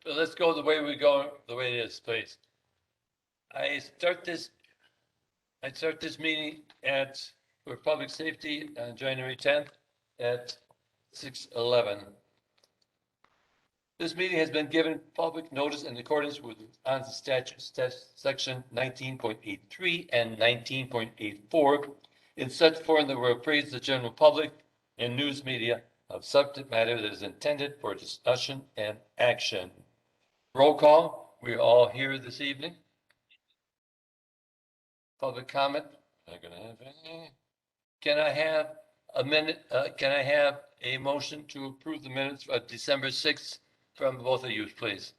let's go the way we go, the way it is, please. I start this meeting for public safety on January 10th at 6:11. This meeting has been given public notice in accordance with statute section 19.83 and 19.84 in such form that will appraise the general public and news media of subject matter that is intended for discussion and action. Roll call. We're all here this evening. Public comment. Not gonna have any. Can I have a minute? Can I have a motion to approve the minutes of December 6th from both of you, please?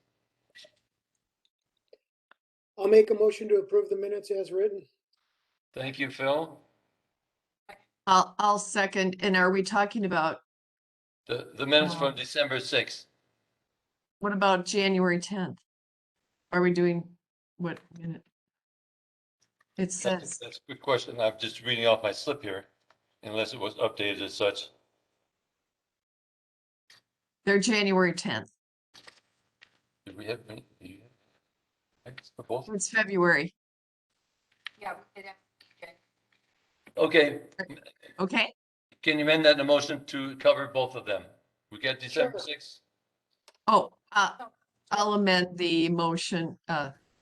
I'll make a motion to approve the minutes as written. Thank you, Phil. I'll second. And are we talking about, The minutes from December 6th. what about January 10th? Are we doing what minute? It says, That's a good question. I'm just reading off my slip here, unless it was updated as such. they're January 10th. Did we have any? For both? It's February. Yeah. Okay. Okay. Can you amend that in a motion to cover both of them? We get December Sure. 6th? Oh, I'll amend the motion.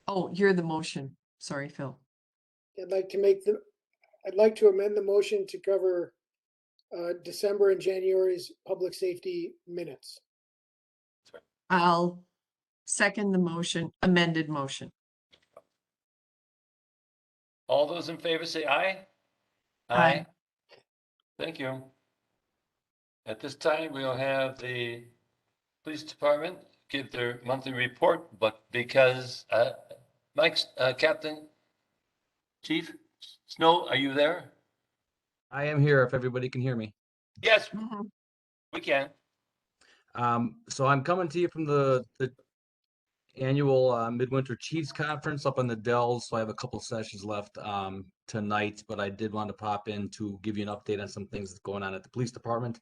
Oh, you're the motion. Sorry, Phil. I'd like to amend the motion to cover December and January's public safety minutes. I'll second the motion, amended motion. All those in favor say aye. Aye. Thank you. At this time, we'll have the police department give their monthly report, but because Mike's Captain Chief Snow, are you there? I am here if everybody can hear me. Yes, Mhm. we can. So I'm coming to you from the annual Midwinter Chiefs Conference up on the Dells. So I have a couple sessions left tonight, but I did want to pop in to give you an update on some things that's going on at the police department.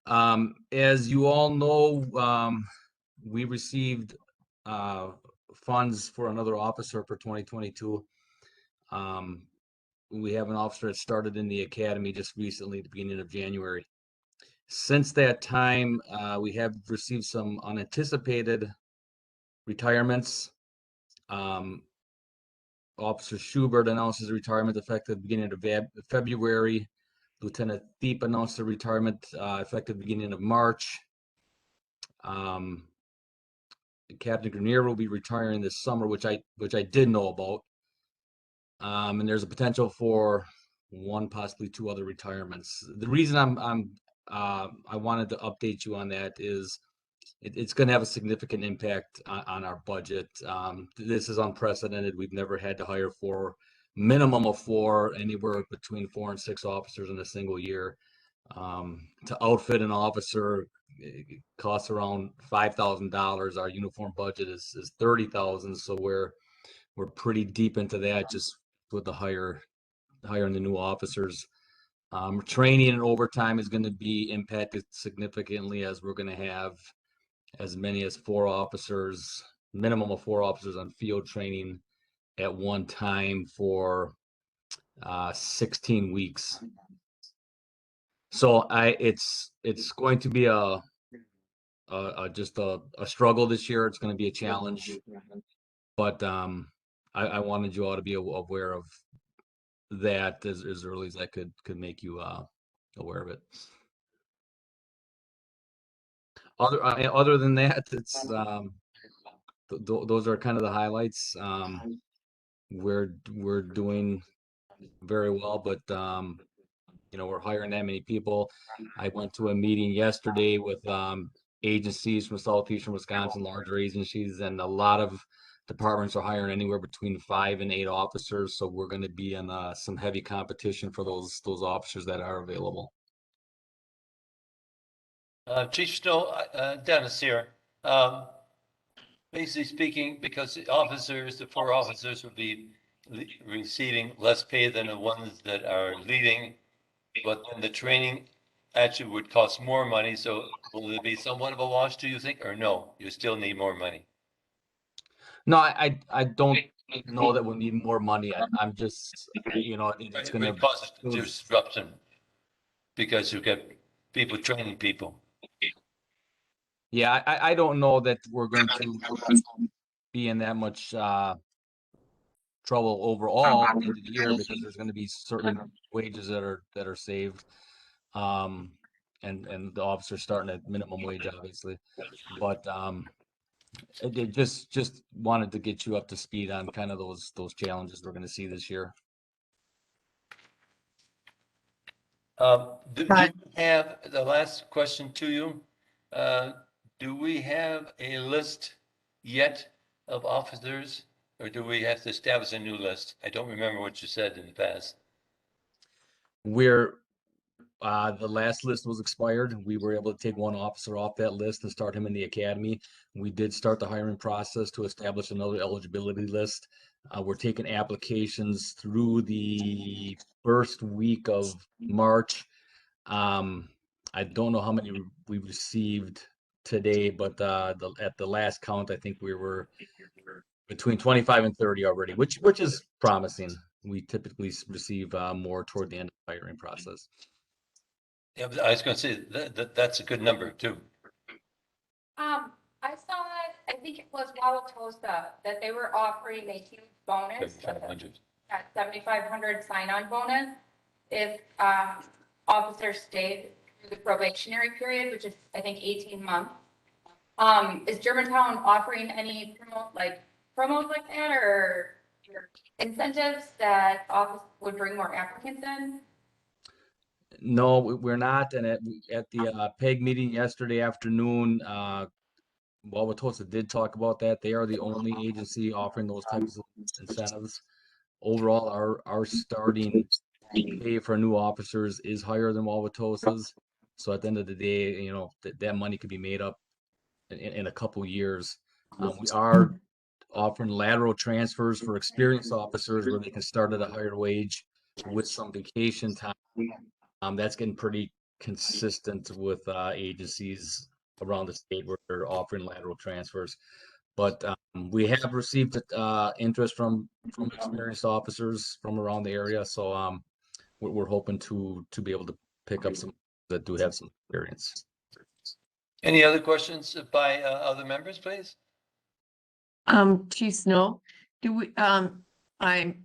As you all know, we received funds for another officer for 2022. We have an officer that started in the academy just recently at the beginning of January. Since that time, we have received some unanticipated retirements. Officer Schubert announced his retirement effective the beginning of February. Lieutenant Thiep announced the retirement effective beginning of March. Captain Grenier will be retiring this summer, which I did know about. And there's a potential for one, possibly two other retirements. The reason I wanted to update you on that is it's going to have a significant impact on our budget. This is unprecedented. We've never had to hire for minimum of 4, anywhere between 4 and 6 officers in a single year. To outfit an officer, it costs around $5,000. Our uniform budget is $30,000, so we're pretty deep into that just with the hiring the new officers. Training and overtime is going to be impacted significantly, as we're going to have as many as 4 officers, minimum of 4 officers on field training at one time for 16 weeks. So it's going to be just a struggle this year. It's going to be a challenge, but I wanted you all to be aware of that as early as I could make you aware of it. Other than that, it's those are kind of the highlights. We're doing very well, but we're hiring that many people. I went to a meeting yesterday with agencies from southeastern Wisconsin, larger agencies, and a lot of departments are hiring anywhere between 5 and 8 officers. So we're going to be in some heavy competition for those officers that are available. Chief Snow, Dennis here. Basically speaking, because the 4 officers will be receiving less pay than the ones that are leading, but then the training actually would cost more money, so will it be somewhat of a wash, do you think, or no? You still need more money? No, I don't know that we'll need more money. I'm just, you know, it's It gonna, would cause disruption because you get people training people. yeah, I don't know that we're going to be in that much trouble overall at the end of the year because there's going to be certain wages that are saved, um, and the officers starting at minimum wage, obviously, but it just wanted to get you up to speed on kind of those challenges we're going to see this year. Do Right. you have, the last question to you, do we have a list yet of officers, or do we have to establish a new list? I don't remember what you said in the past. We're the last list was expired. We were able to take one officer off that list and start him in the academy. We did start the hiring process to establish another eligibility list. We're taking applications through the first week of March. I don't know how many we received today, but at the last count, I think we were between 25 and 30 already, which is promising. We typically receive more toward the end of the hiring process. Yeah, but I was going to say that's a good number too. I saw it, I think it was Wauwatosa, that they were offering a huge bonus, 7,500. at 7,500 sign-on bonus if officers stayed through the probationary period, which is, I think, 18 months. Is Germantown offering any promos like that or incentives that office would bring more applicants in? No, we're not. And at the PEG meeting yesterday afternoon, Wauwatosa did talk about that. They are the only agency offering those types of incentives. Overall, our starting pay for new officers is higher than Wauwatosa's. So at the end of the day, you know, that money could be made up in a couple years. We are offering lateral transfers for experienced officers where they can start at a higher wage with some vacation time. That's getting pretty consistent with agencies around the state where they're offering lateral transfers. But we have received interest from experienced officers from around the area, so we're hoping to be able to pick up some that do have some experience. Any other questions by other members, please? Chief Snow, do we, I'm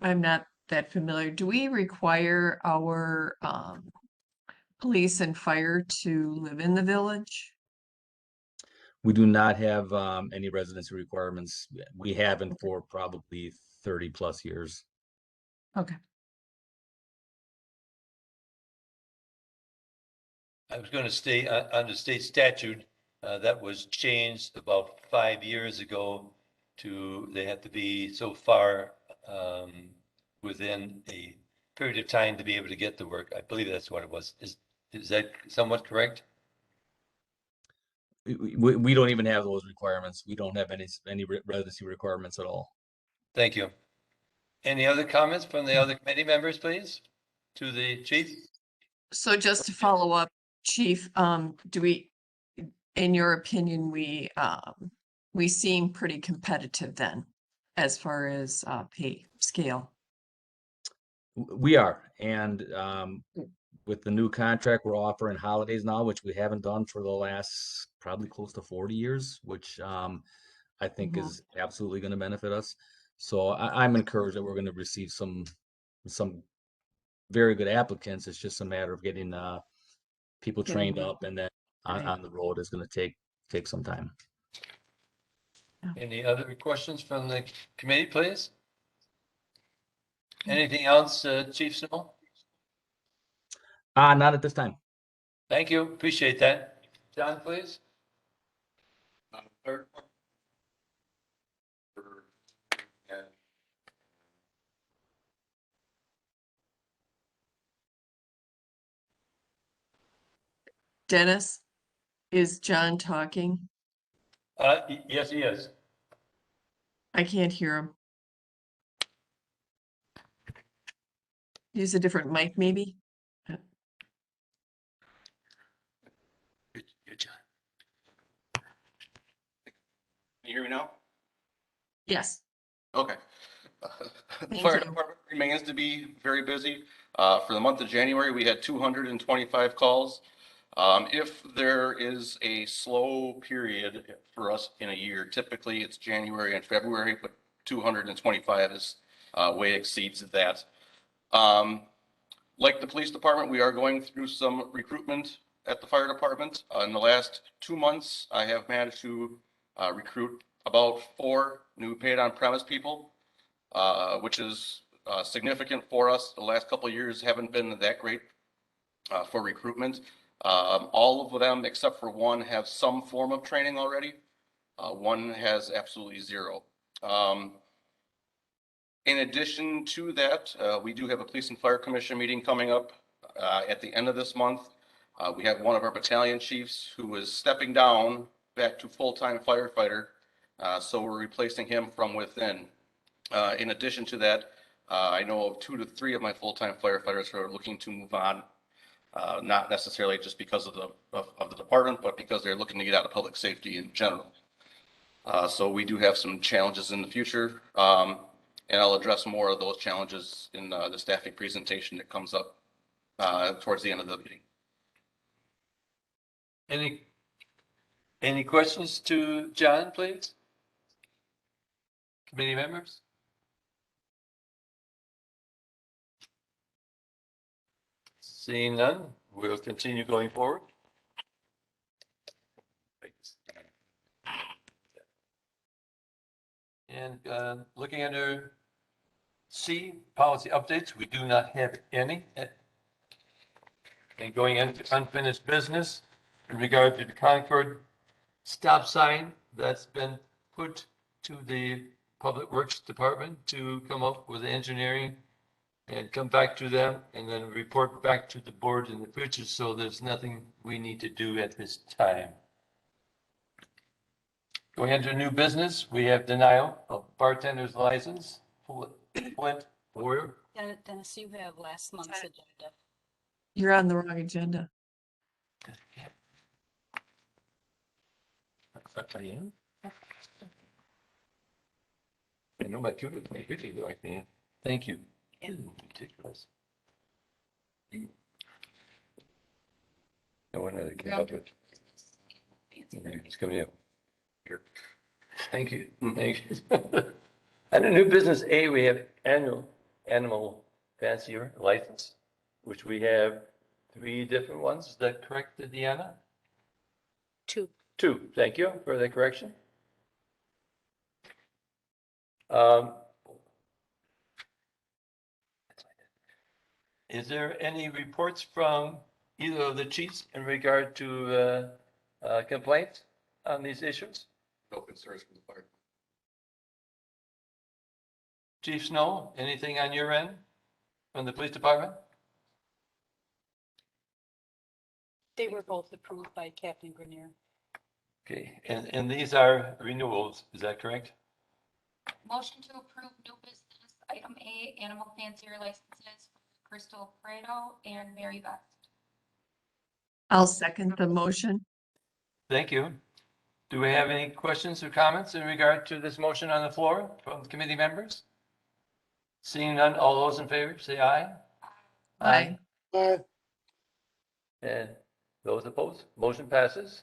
not that familiar. Do we require our, police and fire to live in the village? We do not have any residency requirements. We haven't for probably 30 plus years. Okay. I was going to stay under state statute that was changed about 5 years ago to they have to be so far within a period of time to be able to get the work. I believe that's what it was. Is that somewhat correct? We don't even have those requirements. We don't have any residency requirements at all. Thank you. Any other comments from the other committee members, please, to the chief? So just to follow up, Chief, do we, in your opinion, we seem pretty competitive then as far as pay scale? We are, and with the new contract, we're offering holidays now, which we haven't done for the last probably close to 40 years, which I think is absolutely going to benefit us. So I'm encouraged that we're going to receive some very good applicants. It's just a matter of getting people trained up, and then on the road is going to take some time. Any other questions from the committee, please? Anything else, Chief Snow? Not at this time. Thank you. Appreciate that. John, please. Third. Dennis, is John talking? Yes, he is. I can't hear him. Use a different mic, maybe? you hear me now? Yes, Okay. The Thank fire you. department remains to be very busy. For the month of January, we had 225 calls. If there is a slow period for us in a year, typically it's January and February, but 225 is way exceeds that. Like the police department, we are going through some recruitment at the fire department. In the last 2 months, I have managed to recruit about 4 new paid on premise people, which is significant for us. The last couple of years haven't been that great for recruitment. All of them, except for one, have some form of training already. One has absolutely zero. In addition to that, we do have a police and fire commission meeting coming up at the end of this month. We have one of our battalion chiefs who is stepping down back to full-time firefighter, so we're replacing him from within. In addition to that, I know of 2 to 3 of my full-time firefighters who are looking to move on, not necessarily just because of the department, but because they're looking to get out of public safety in general. So we do have some challenges in the future, and I'll address more of those challenges in the staffing presentation that comes up towards the end of the meeting. Any questions to John, please? Committee members? Seeing none, we'll continue going forward. And looking under C, policy updates, we do not have any. And going into unfinished business in regard to the Concord stop sign, that's been put to the Public Works Department to come up with engineering and come back to them and then report back to the board in the future. So there's nothing we need to do at this time. Going into new business, we have denial of bartender's license. Flint Warrior. Dennis, you have last month's agenda. you're on the wrong agenda. I am. I know my computer like that. Thank you. Ridiculous. No one can help it. It's coming up. Here. Thank you. Thank you. Under new business A, we have animal fancier license, which we have 3 different ones. Is that correct, Deanna? 2. 2. Thank you for the correction. Is there any reports from either of the chiefs in regard to complaints on these issues? No concerns from the fire. Chief Snow, anything on your end from the police department? They were both approved by Captain Grenier. Okay, and these are renewals, is that correct? Motion to approve new business, item A, animal fancier licenses for Crystal Prado and Mary Beth. I'll second the motion. Thank you. Do we have any questions or comments in regard to this motion on the floor from committee members? Seeing none, all those in favor, say aye. Aye. And those opposed, motion passes.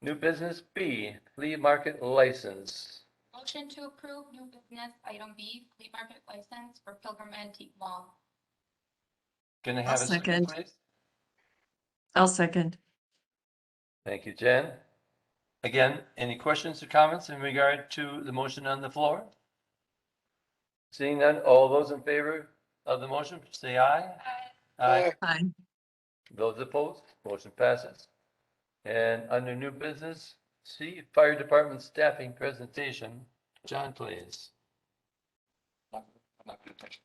New business B, flea market license. Motion to approve new business, item B, flea market license for Pilgrim Antique Mall. Can I I'll have a second, second. please? I'll second. Thank you, Jen. Again, any questions or comments in regard to the motion on the floor? Seeing none, all those in favor of the motion, say aye. Aye. Aye. Those opposed, motion passes. And under new business, C, fire department staffing presentation. John, please. I'm not going to touch it.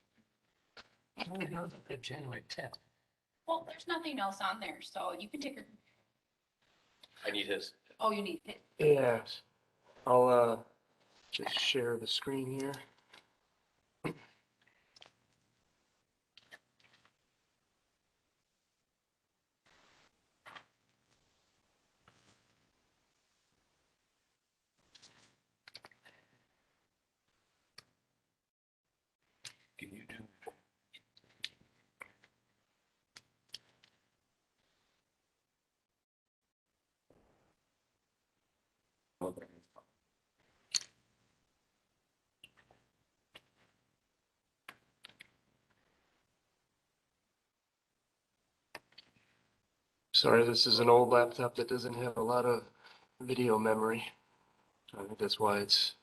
Oh, no, it's January 10th. Well, there's nothing else on there, so you can take your, I need his. oh, you need it. Yes, I'll just share the screen here. Sorry, this is an old laptop that doesn't have a lot of video memory. I think that's why it's.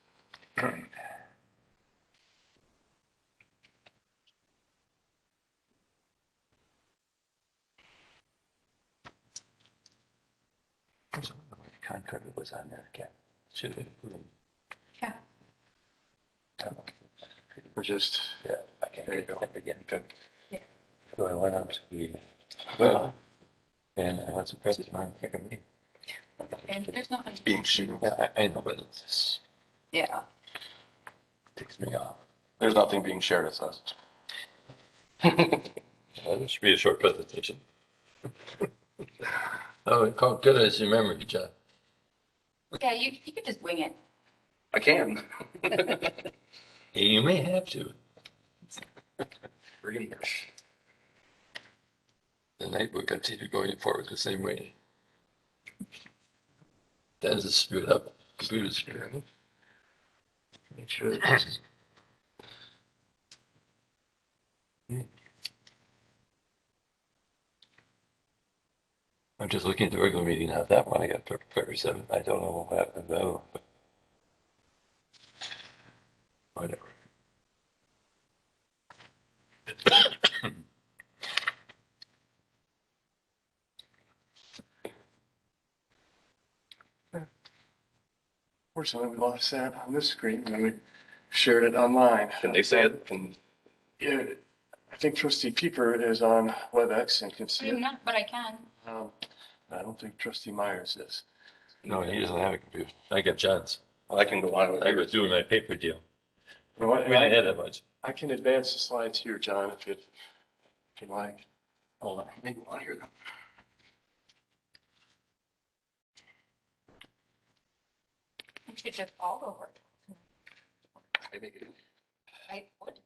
Contract was on there, okay. Should have. Yeah. We're just. Yeah, I can't There you get go. it again. Yeah. So I went up to the, well, and I went to press it on, pick me. And there's nothing. Being shooting. Yeah, I know, but it just Yeah. ticks me off. There's nothing being shared, it says. This should be a short presentation. Oh, how good is your memory, John? Yeah, you could just wing it. I can. You may have to. The night will continue going forward the same way. That is a screwed up computer screen. Make sure that this is. I'm just looking at the regular meeting, not that one. I got February 7th. I don't know what happened though. Whatever. Fortunately, we lost that on this screen and then we shared it online. Can they say it? Can, Yeah, I think Trustee Pieper is on WebEx and can see I'm it. not, but I can. I don't think Trustee Myers is. No, he doesn't have a computer. I got John's. I can go on with I it. was doing my paper deal. You know what, We didn't have that much. I can advance the slides here, John, if you'd like. Hold on, maybe on here. You should just all over it. Maybe. I would.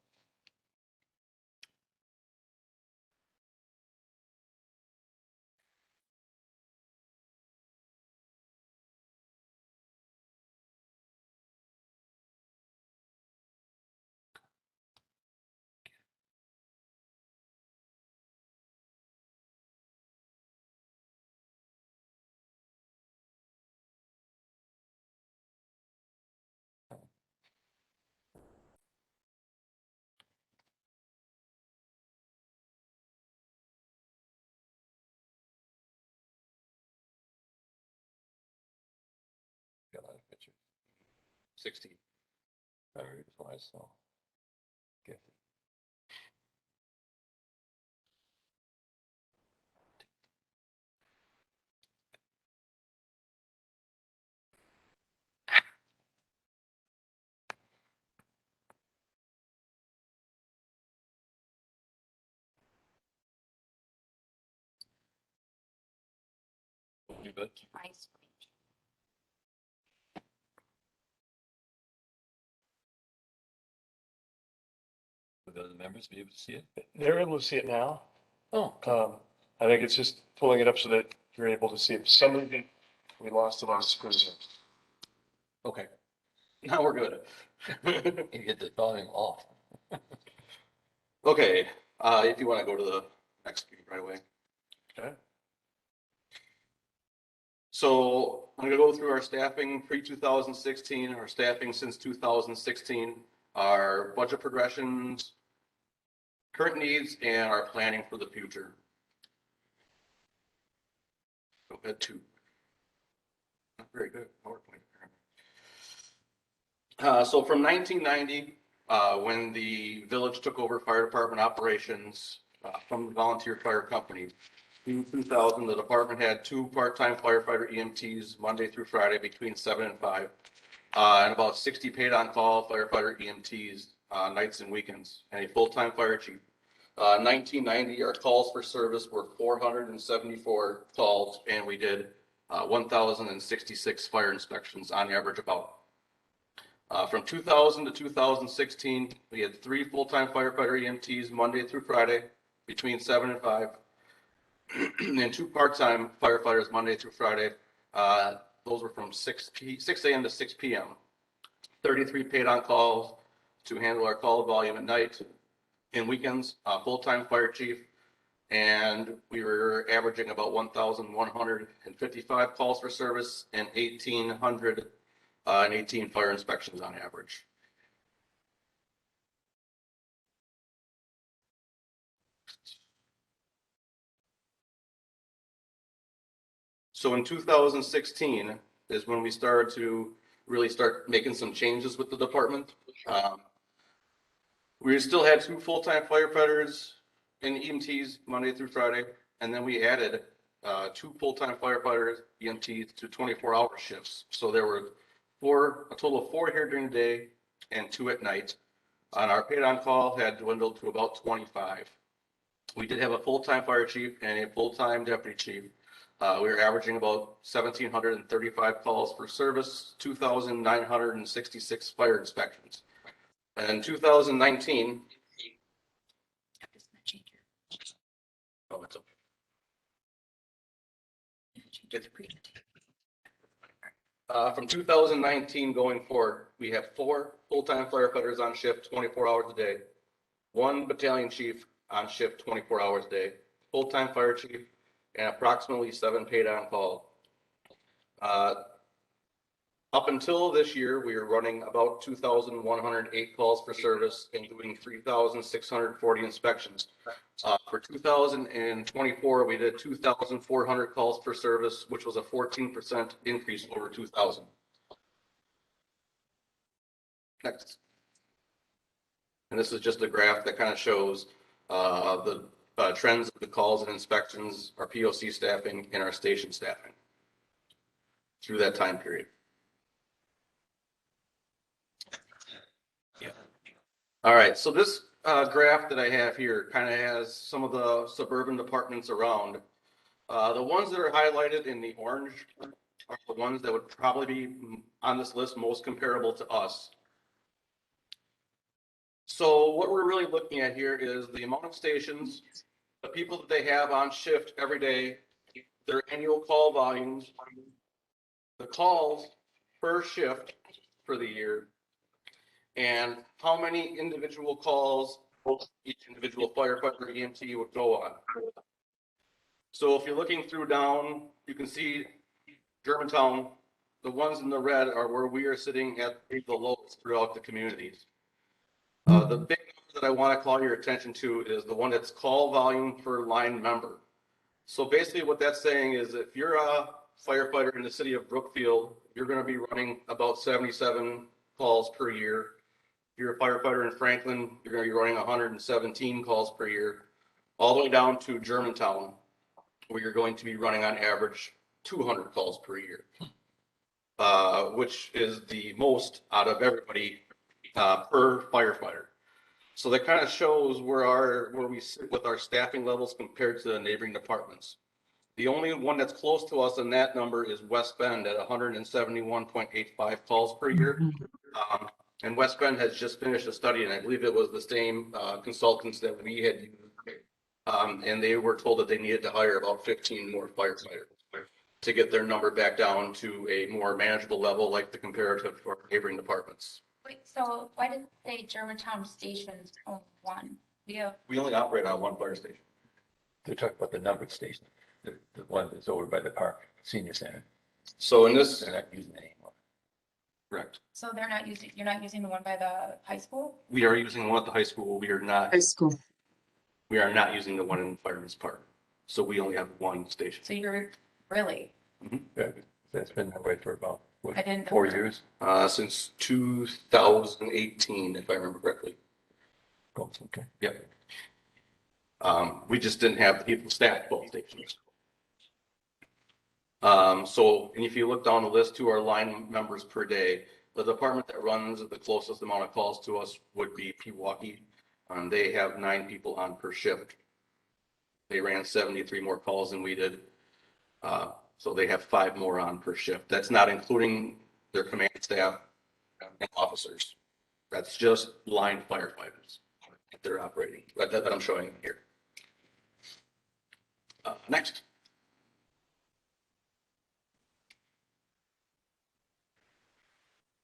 Got a lot of pictures. 16. All right, that's why I saw. Okay. You bet. My screen. Would other members be able to see it? They're able to see it now. Oh, I think it's just pulling it up so that you're able to see it. Some of it, we lost it on screen. Okay. Now we're good. you get the volume off. Okay, if you want to go to the next screen right away. Okay. So I'm gonna go through our staffing pre-2016, our staffing since 2016, our budget progressions, current needs, and our planning for the future. Go ahead to. Very good. So from 1990, when the village took over fire department operations from the volunteer fire company, in 2000, the department had 2 part-time firefighter EMTs Monday through Friday between 7 and 5, and about 60 paid-on-call firefighter EMTs nights and weekends, and a full-time fire chief. 1990, our calls for service were 474 calls, and we did 1,066 fire inspections on average about. From 2000 to 2016, we had 3 full-time firefighter EMTs Monday through Friday between 7 and 5. And 2 part-time firefighters Monday through Friday. Those were from 6 a.m. to 6 p.m. 33 paid on calls to handle our call volume at night and weekends. Full-time fire chief, And we were averaging about 1,155 calls for service and 1,818 fire inspections on average. So in 2016 is when we started to really start making some changes with the department. We still had 2 full-time firefighters and EMTs Monday through Friday, and then we added 2 full-time firefighters, EMTs to 24-hour shifts. So there were a total of 4 here during the day and 2 at night. And our paid on call had dwindled to about 25. We did have a full-time fire chief and a full-time deputy chief. We were averaging about 1,735 calls for service, 2,966 fire inspections. And in 2019, oh, it's okay. From 2019 going forward, we have 4 full-time firefighters on shift 24 hours a day, 1 battalion chief on shift 24 hours a day, full-time fire chief, and approximately 7 paid on call. Up until this year, we were running about 2,108 calls for service and doing 3,640 inspections. For 2024, we did 2,400 calls for service, which was a 14% increase over 2000. Next. And this is just a graph that kind of shows the trends of the calls and inspections, our POC staffing, and our station staffing through that time period. Yeah. All right, so this graph that I have here kind of has some of the suburban departments around. The ones that are highlighted in the orange are the ones that would probably be on this list most comparable to us. So what we're really looking at here is the amount of stations, the people that they have on shift every day, their annual call volumes, the calls per shift for the year, and how many individual calls each individual firefighter EMT would go on. So if you're looking through down, you can see Germantown, the ones in the red are where we are sitting at the lowest throughout the communities. The big number that I want to call your attention to is the one that's call volume per line member. So basically what that's saying is if you're a firefighter in the city of Brookfield, you're going to be running about 77 calls per year. If you're a firefighter in Franklin, you're going to be running 117 calls per year, all the way down to Germantown, where you're going to be running on average 200 calls per year, which is the most out of everybody per firefighter. So that kind of shows where we sit with our staffing levels compared to the neighboring departments. The only one that's close to us in that number is West Bend at 171.85 calls per year. And West Bend has just finished a study, and I believe it was the same consultants that we had used. And they were told that they needed to hire about 15 more firefighters to get their number back down to a more manageable level, like the comparative for neighboring departments. Wait, so why did they Germantown stations only 1? We only operate on 1 fire station. They're talking about the numbered station, the one that's over by the park, senior center. So in this, They're not using it anymore. correct. So you're not using the one by the high school? We are using one at the high school. We are not school. using the one in Fireman's Park. So we only have 1 station. So you're really, That's been that way for about, I didn't know 4 that. years? Since 2018, if I remember correctly. Oh, okay. Yep. We just didn't have the people staffed both stations. So, and if you look down the list to our line members per day, the department that runs the closest amount of calls to us would be Pewaukee. They have 9 people on per shift. They ran 73 more calls than we did. So they have 5 more on per shift. That's not including their command staff and officers. That's just line firefighters that they're operating, that I'm showing here. Next.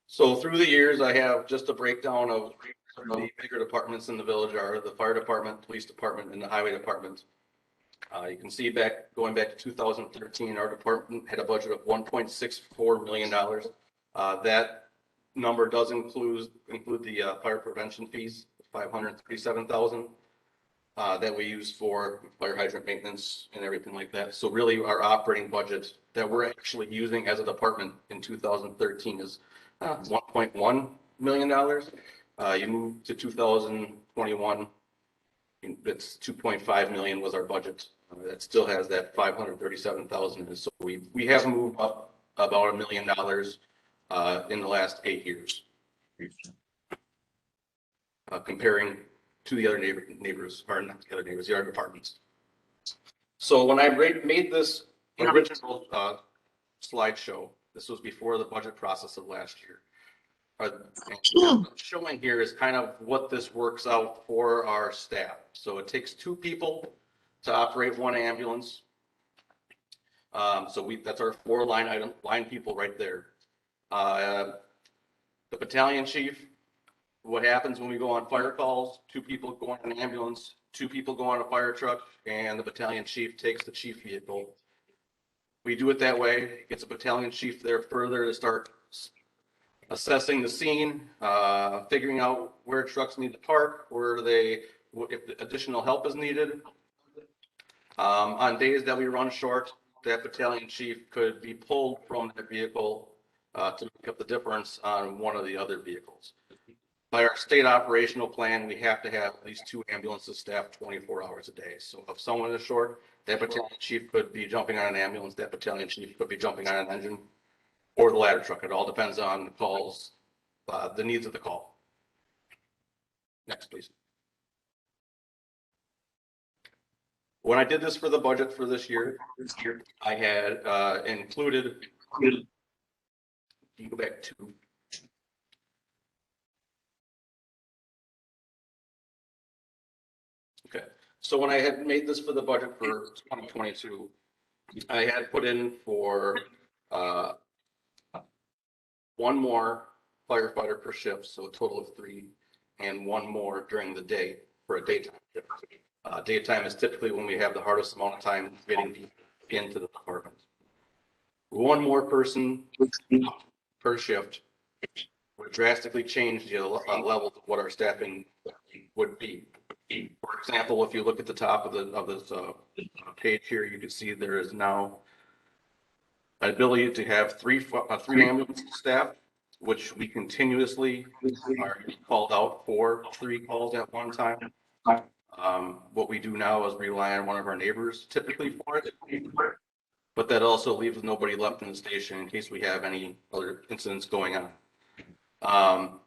So through the years, I have just a breakdown of the bigger departments in the village are the fire department, police department, and the highway department. You can see going back to 2013, our department had a budget of $1.64 million. That number does include the fire prevention fees, $537,000 that we use for fire hydrant maintenance and everything like that. So really our operating budget that we're actually using as a department in 2013 is $1.1 million. You move to 2021, it's 2.5 million was our budget. That still has that 537,000. So we have moved up about $1 million in the last 8 years, comparing to the other neighbors, or not the other neighbors, the other departments. So when I made this original slideshow, this was before the budget process of last year. And showing here is kind of what this works out for our staff. So it takes 2 people to operate 1 ambulance. So that's our 4 line people right there. The battalion chief, what happens when we go on fire calls, 2 people go on an ambulance, 2 people go on a fire truck, and the battalion chief takes the chief vehicle. We do it that way. It gets a battalion chief there further to start assessing the scene, figuring out where trucks need to park, if additional help is needed. On days that we run short, that battalion chief could be pulled from the vehicle to make up the difference on one of the other vehicles. By our state operational plan, we have to have at least 2 ambulances staffed 24 hours a day. So if someone is short, that battalion chief could be jumping on an ambulance, that battalion chief could be jumping on an engine, or the ladder truck. It all depends on the calls, the needs of the call. Next, please. When I did this for the budget for this year, I had included, you can go back to, okay. So when I had made this for the budget for 2022, I had put in for 1 more firefighter per shift, so a total of 3, and 1 more during the day for a daytime shift. Daytime is typically when we have the hardest amount of time getting people into the department. 1 more person per shift would drastically change the level of what our staffing would be. For example, if you look at the top of this page here, you can see there is now an ability to have 3 ambulance staff, which we continuously are called out for 3 calls at one time. What we do now is rely on one of our neighbors typically for it, but that also leaves nobody left in the station in case we have any other incidents going on.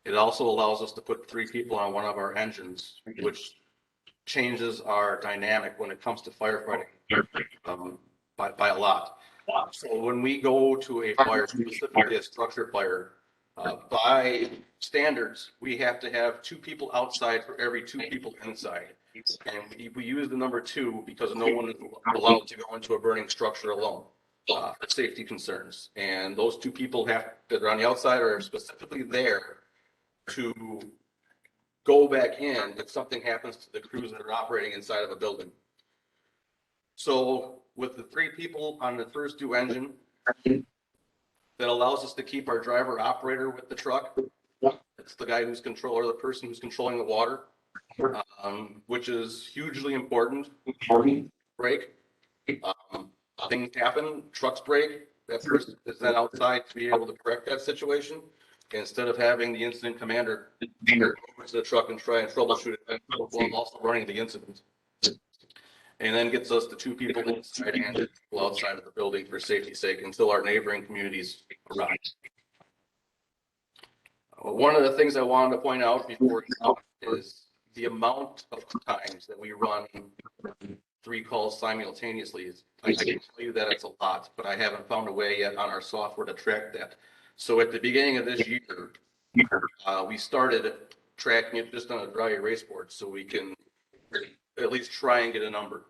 It also allows us to put 3 people on one of our engines, which changes our dynamic when it comes to firefighting by a lot. So when we go to a fire, specifically a structure fire, by standards, we have to have 2 people outside for every 2 people inside. And we use the number 2 because no one is allowed to go into a burning structure alone for safety concerns. And those 2 people that are on the outside are specifically there to go back in if something happens to the crews that are operating inside of a building. So with the 3 people on the first 2 engine, that allows us to keep our driver operator with the truck. It's the guy who's or the person who's controlling the water, which is hugely important. Break. Things happen, trucks break, that person is then outside to be able to correct that situation. Instead of having the incident commander go over to the truck and try and troubleshoot it while also running the incident. And then gets us the 2 people inside and 2 people outside of the building for safety's sake until our neighboring communities arrive. One of the things I wanted to point out before is the amount of times that we run 3 calls simultaneously. I can tell you that it's a lot, but I haven't found a way yet on our software to track that. So at the beginning of this year, we started tracking it just on a dry erase board so we can at least try and get a number.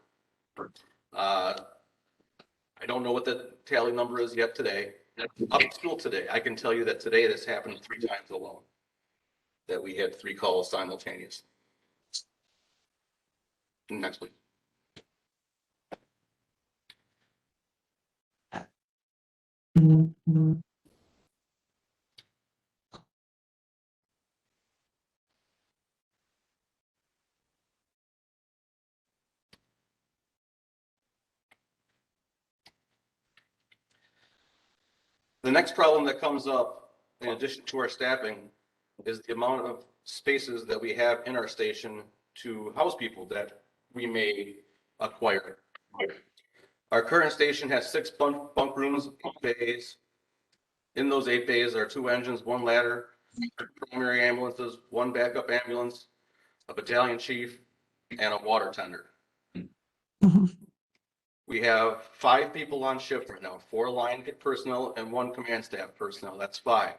I don't know what the tally number is yet today. Up until today, I can tell you that today this happened 3 times alone, that we had 3 calls simultaneously. Next, please. The next problem that comes up, in addition to our staffing, is the amount of spaces that we have in our station to house people that we may acquire. Our current station has 6 bunk rooms, 8 bays. In those 8 bays are 2 engines, 1 ladder, 2 primary ambulances, 1 backup ambulance, a battalion chief, and a water tender. We have 5 people on shift right now, 4 line personnel and 1 command staff personnel. That's 5.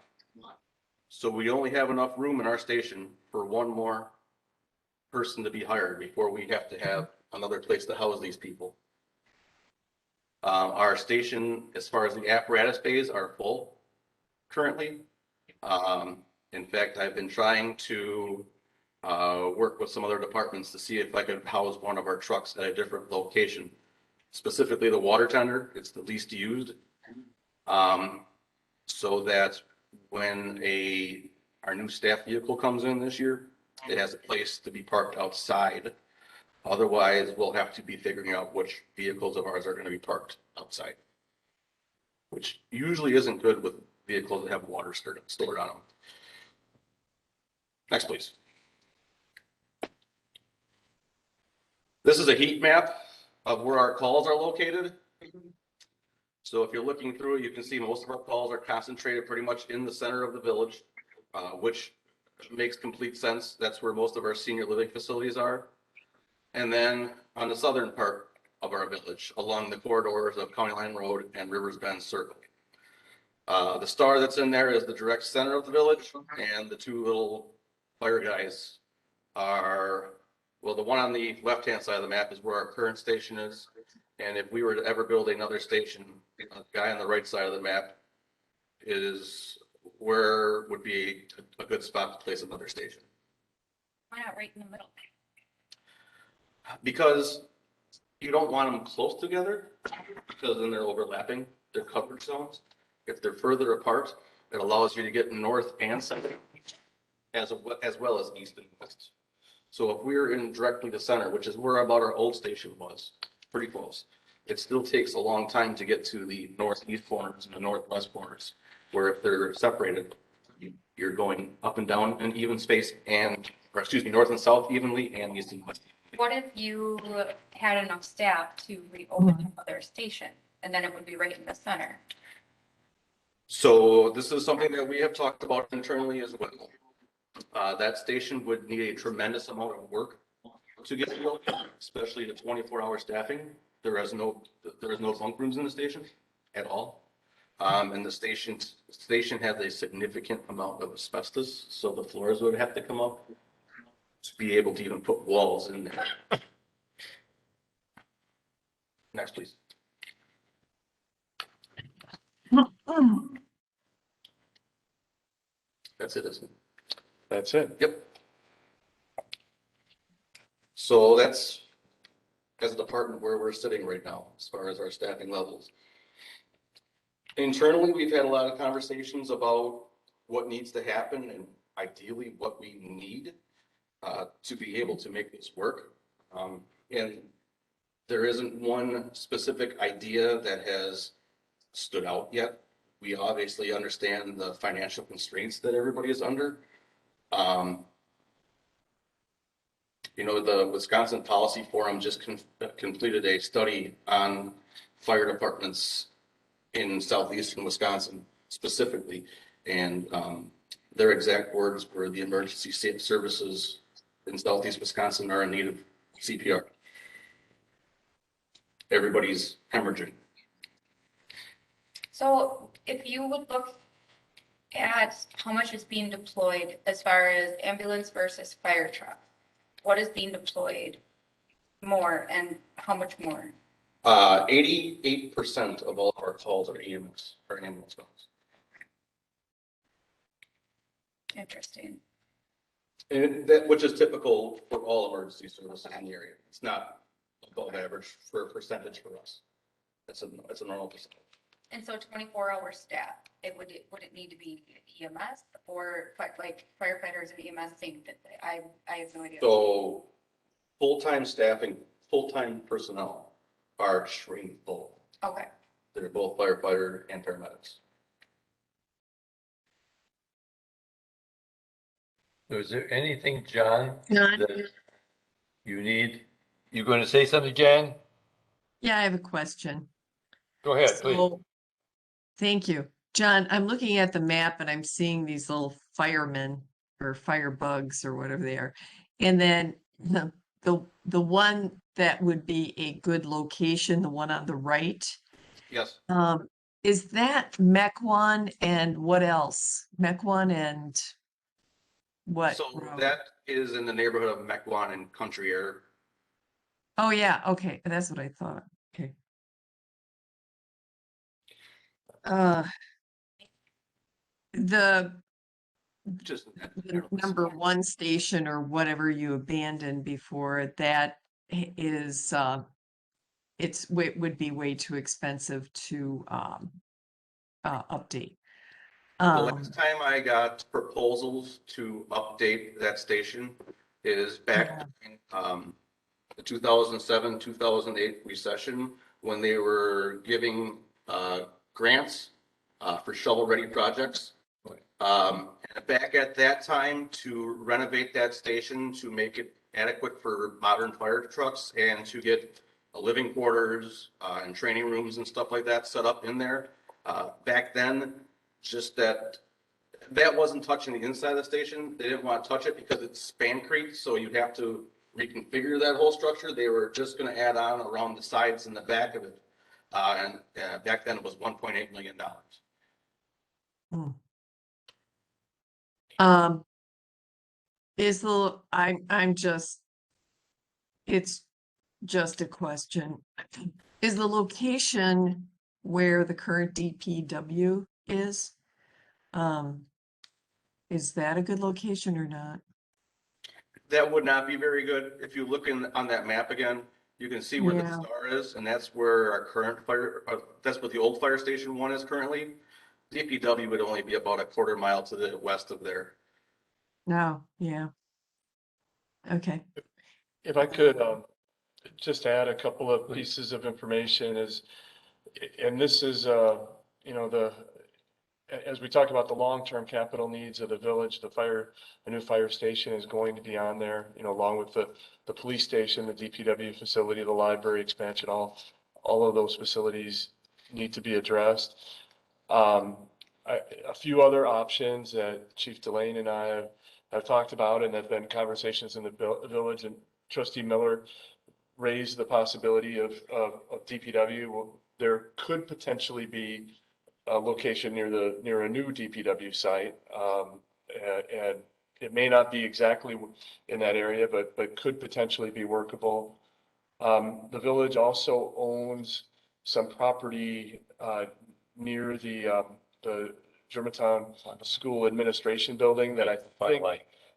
So we only have enough room in our station for 1 more person to be hired before we have to have another place to house these people. Our station, as far as the apparatus bays, are full currently. In fact, I've been trying to work with some other departments to see if I could house one of our trucks at a different location. Specifically the water tender, it's the least used. So that when our new staff vehicle comes in this year, it has a place to be parked outside. Otherwise, we'll have to be figuring out which vehicles of ours are going to be parked outside, which usually isn't good with vehicles that have water stored on them. Next, please. This is a heat map of where our calls are located. So if you're looking through it, you can see most of our calls are concentrated pretty much in the center of the village, which makes complete sense. That's where most of our senior living facilities are. And then on the southern part of our village, along the corridors of County Line Road and Rivers Bend Circle. The star that's in there is the direct center of the village, and the 2 little fire guys are, well, the one on the left-hand side of the map is where our current station is. And if we were to ever build another station, the guy on the right side of the map is where would be a good spot to place another station. Why not right in the middle? Because you don't want them close together, because then they're overlapping their coverage zones. If they're further apart, it allows you to get north and south, as well as east and west. So if we're in directly the center, which is where about our old station was, pretty close, it still takes a long time to get to the northeast corners and the northwest corners, where if they're separated, you're going up and down in even space north and south evenly and east and west. What if you had enough staff to reopen another station and then it would be right in the center? So this is something that we have talked about internally as well. That station would need a tremendous amount of work to get built, especially the 24-hour staffing. There is no bunk rooms in the station at all. And the station has a significant amount of asbestos, so the floors would have to come up to be able to even put walls in there. Next, please. That's it, isn't it? That's it. Yep. So that's as a department where we're sitting right now, as far as our staffing levels. Internally, we've had a lot of conversations about what needs to happen and ideally what we need to be able to make this work. And there isn't one specific idea that has stood out yet. We obviously understand the financial constraints that everybody is under. The Wisconsin Policy Forum just completed a study on fire departments in southeastern Wisconsin specifically. And their exact words were the emergency services in southeast Wisconsin are in need of CPR. Everybody's hemorrhaging. So if you would look at how much is being deployed as far as ambulance versus fire truck, what is being deployed more and how much more? 88% of all of our calls are ambulance calls. Interesting. And that, which is typical for all emergency services in the area. It's not above average for a percentage for us. It's a normal percentage. And so 24-hour staff, would it need to be EMS or like firefighters and EMS, same thing? I have no idea. So full-time staffing, full-time personnel are extremely full. Okay. They're both firefighter and paramedics. So is there anything, John, John? that you need? You going to say something, Jan? Yeah, I have a question. Go ahead, please. So, thank you. John, I'm looking at the map and I'm seeing these little firemen or firebugs or whatever they are. And then the one that would be a good location, the one on the right, Yes, is that Mequon and what else? Mequon and what so road? that is in the neighborhood of Mequon and Country Air. Oh, yeah, okay, that's what I thought. Okay. The Just the number one station or whatever you abandoned before, that is, would be way too expensive to, update. The Um, last time I got proposals to update that station is back in, the 2007, 2008 recession, when they were giving, grants, for shovel-ready projects. And back at that time, to renovate that station, to make it adequate for modern fire trucks and to get living quarters, and training rooms and stuff like that set up in there. Back then, just that wasn't touching the inside of the station. They didn't want to touch it because it's spancrete, so you'd have to reconfigure that whole structure. They were just going to add on around the sides and the back of it. And back then it was $1.8 million. um, I'm just, it's just a question. Is the location where the current DPW is that a good location or not? That would not be very good. If you look on that map again, you can see where the Yeah. star is, and that's where our current fire, that's what the old fire station one is currently. DPW would only be about a quarter mile to the west of there. No, yeah. Okay. If I could, just add a couple of pieces of information is, and this is, you know, as we talk about the long-term capital needs of the village, a new fire station is going to be on there, you know, along with the police station, the DPW facility, the library expansion, all of those facilities need to be addressed. A few other options that Chief Delane and I have talked about and have been conversations in the village, and Trustee Miller raised the possibility of DPW. Well, there could potentially be a location near a new DPW site. And it may not be exactly in that area, but could potentially be workable. The village also owns some property near the Germantown School Administration Building that I think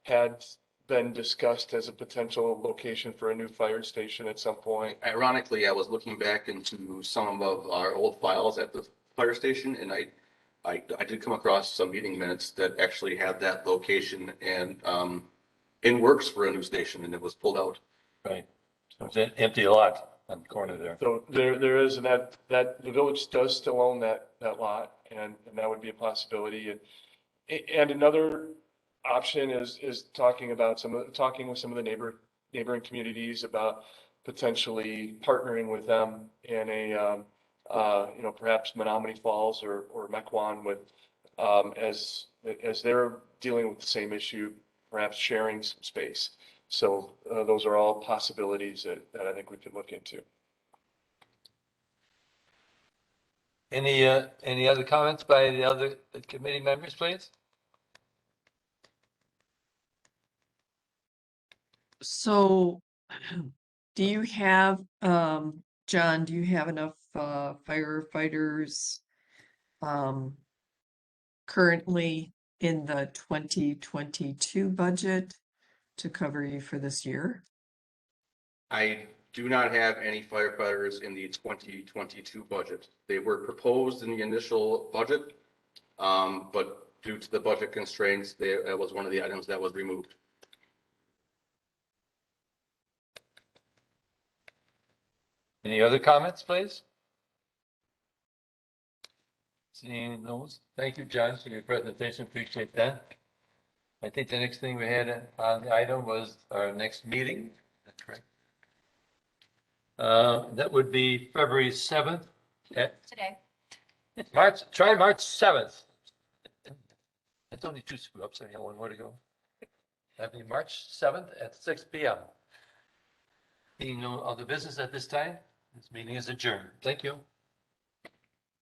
had been discussed as a potential location for a new fire station at some point. Ironically, I was looking back into some of our old files at the fire station, and I did come across some meeting minutes that actually had that location and in works for a new station, and it was pulled out. Right. So it's an empty lot on the corner there. So there is, and that the village does still own that lot, and that would be a possibility. And another option is talking with some of the neighboring communities about potentially partnering with them in a, you know, perhaps Menominee Falls or Mequon with, as they're dealing with the same issue, perhaps sharing some space. So those are all possibilities that I think we could look into. Any other comments by the other committee members, please? So, do you have, John, do you have enough firefighters currently in the 2022 budget to cover you for this year? I do not have any firefighters in the 2022 budget. They were proposed in the initial budget, but due to the budget constraints, that was one of the items that was removed. Any other comments, please? Seeing those, thank you, John, for your presentation. Appreciate that. I think the next thing we had on the item was our next meeting. That's correct. That would be February 7th at Today. March 7th. That's only two screw ups, I got one more to go. That'd be March 7th at 6 p.m. Being no other business at this time, this meeting is adjourned. Thank you.